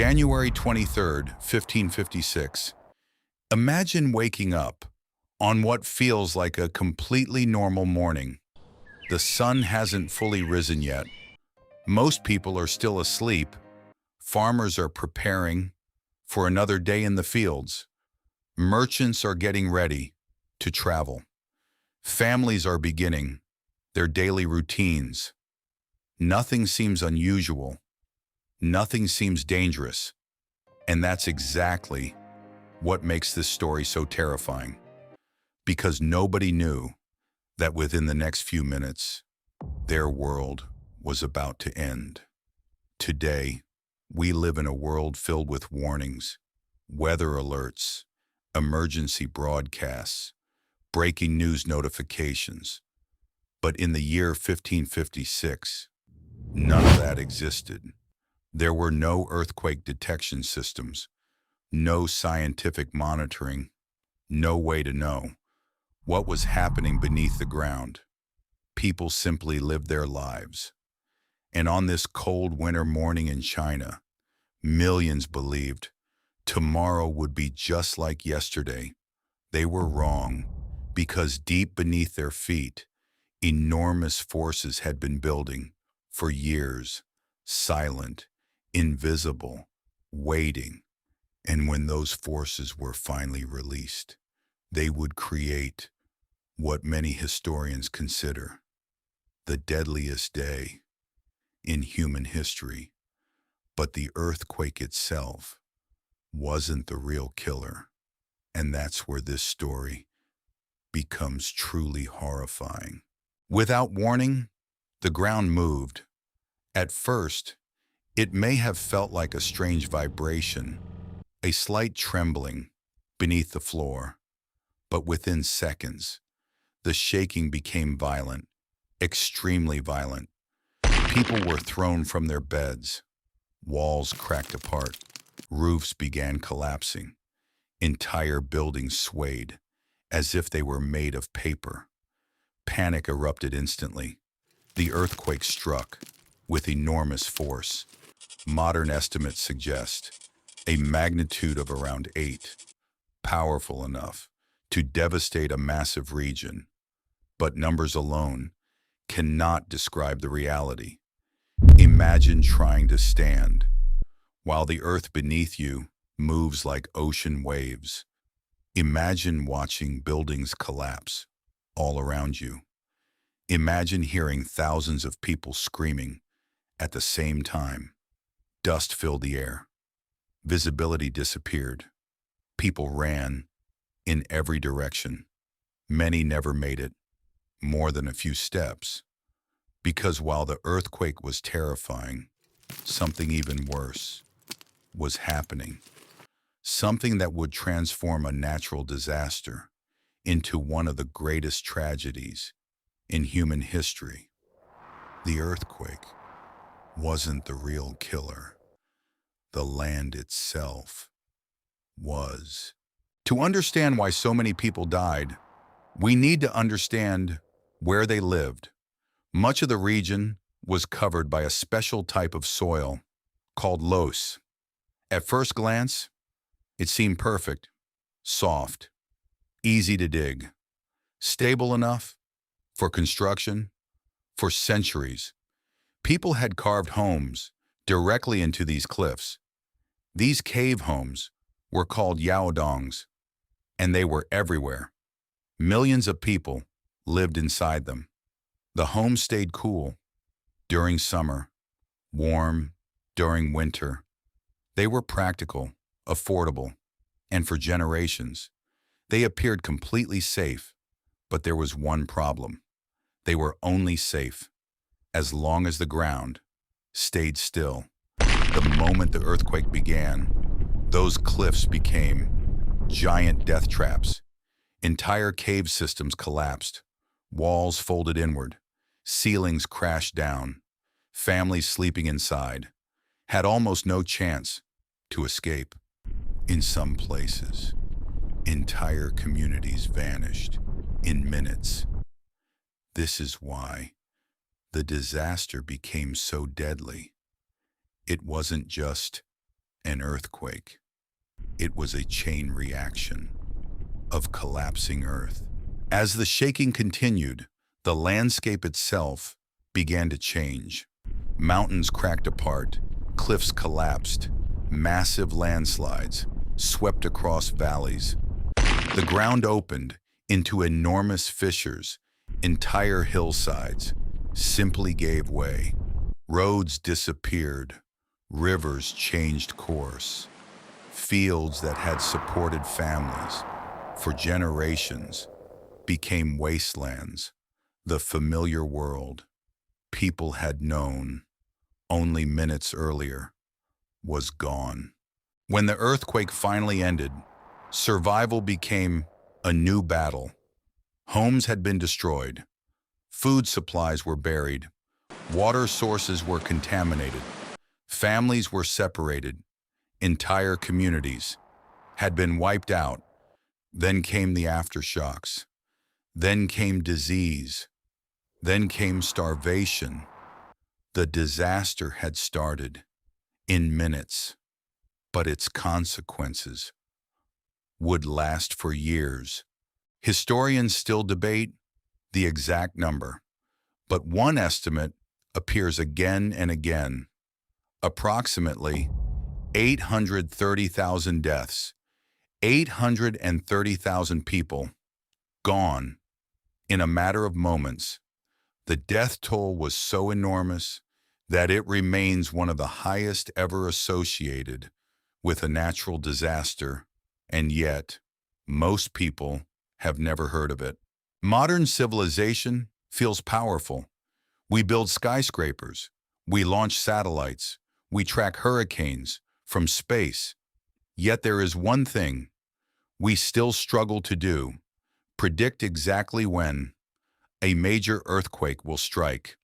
January 23rd, 1556. Imagine waking up on what feels like a completely normal morning. The sun hasn't fully risen yet. Most people are still asleep. Farmers are preparing for another day in the fields. Merchants are getting ready to travel. Families are beginning their daily routines. Nothing seems unusual. Nothing seems dangerous. And that's exactly what makes this story so terrifying. Because nobody knew that within the next few minutes, their world was about to end. Today, we live in a world filled with warnings, weather alerts, emergency broadcasts, breaking news notifications. But in the year 1556, none of that existed. There were no earthquake detection systems, no scientific monitoring, no way to know what was happening beneath the ground. People simply lived their lives. And on this cold winter morning in China, millions believed tomorrow would be just like yesterday. They were wrong, because deep beneath their feet, enormous forces had been building for years, silent, invisible, waiting. And when those forces were finally released, they would create what many historians consider the deadliest day in human history. But the earthquake itself wasn't the real killer. And that's where this story becomes truly horrifying. Without warning, the ground moved. At first, it may have felt like a strange vibration, a slight trembling beneath the floor. But within seconds, the shaking became violent, extremely violent. People were thrown from their beds. Walls cracked apart. Roofs began collapsing. Entire buildings swayed, as if they were made of paper. Panic erupted instantly. The earthquake struck with enormous force. Modern estimates suggest a magnitude of around 8, powerful enough to devastate a massive region. But numbers alone cannot describe the reality. Imagine trying to stand while the earth beneath you moves like ocean waves. Imagine watching buildings collapse all around you. Imagine hearing thousands of people screaming at the same time. Dust filled the air. Visibility disappeared. People ran in every direction. Many never made it more than a few steps. Because while the earthquake was terrifying, something even worse was happening. Something that would transform a natural disaster into one of the greatest tragedies in human history. The earthquake wasn't the real killer. The land itself was. To understand why so many people died, we need to understand where they lived. Much of the region was covered by a special type of soil called loess. At first glance, it seemed perfect, soft, easy to dig, stable enough for construction. For centuries, people had carved homes directly into these cliffs. These cave homes were called yaodongs, and they were everywhere. Millions of people lived inside them. The homes stayed cool during summer, warm during winter. They were practical, affordable, and for generations, they appeared completely safe. But there was one problem. They were only safe as long as the ground stayed still. The moment the earthquake began, those cliffs became giant death traps. Entire cave systems collapsed. Walls folded inward. Ceilings crashed down. Families sleeping inside had almost no chance to escape. In some places, entire communities vanished in minutes. This is why the disaster became so deadly. It wasn't just an earthquake. It was a chain reaction of collapsing earth. As the shaking continued, the landscape itself began to change. Mountains cracked apart, cliffs collapsed, massive landslides swept across valleys. The ground opened into enormous fissures. Entire hillsides simply gave way. Roads disappeared. Rivers changed course. Fields that had supported families for generations became wastelands. The familiar world people had known only minutes earlier was gone. When the earthquake finally ended, survival became a new battle. Homes had been destroyed. Food supplies were buried. Water sources were contaminated. Families were separated. Entire communities had been wiped out. Then came the aftershocks. Then came disease. Then came starvation. The disaster had started in minutes, but its consequences would last for years. Historians still debate the exact number, but one estimate appears again and again. Approximately 830,000 deaths, 830,000 people gone in a matter of moments. The death toll was so enormous that it remains one of the highest ever associated with a natural disaster, and yet most people have never heard of it. Modern civilization feels powerful. We build skyscrapers, we launch satellites, we track hurricanes from space. Yet there is one thing we still struggle to do: predict exactly when a major earthquake will strike.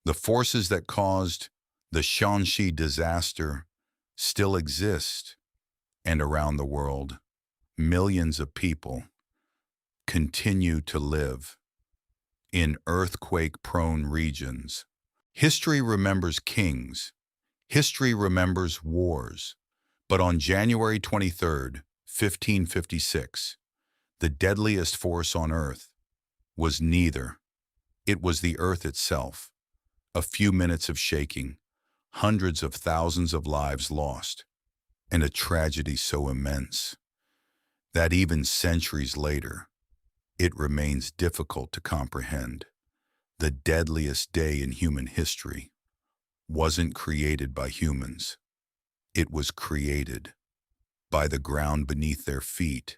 The forces that caused the Shaanxi disaster still exist, and around the world, millions of people continue to live in earthquake-prone regions. History remembers kings. History remembers wars. But on January 23rd, 1556, the deadliest force on Earth was neither. It was the Earth itself. A few minutes of shaking, hundreds of thousands of lives lost, and a tragedy so immense that even centuries later, it remains difficult to comprehend. The deadliest day in human history wasn't created by humans. It was created by the ground beneath their feet.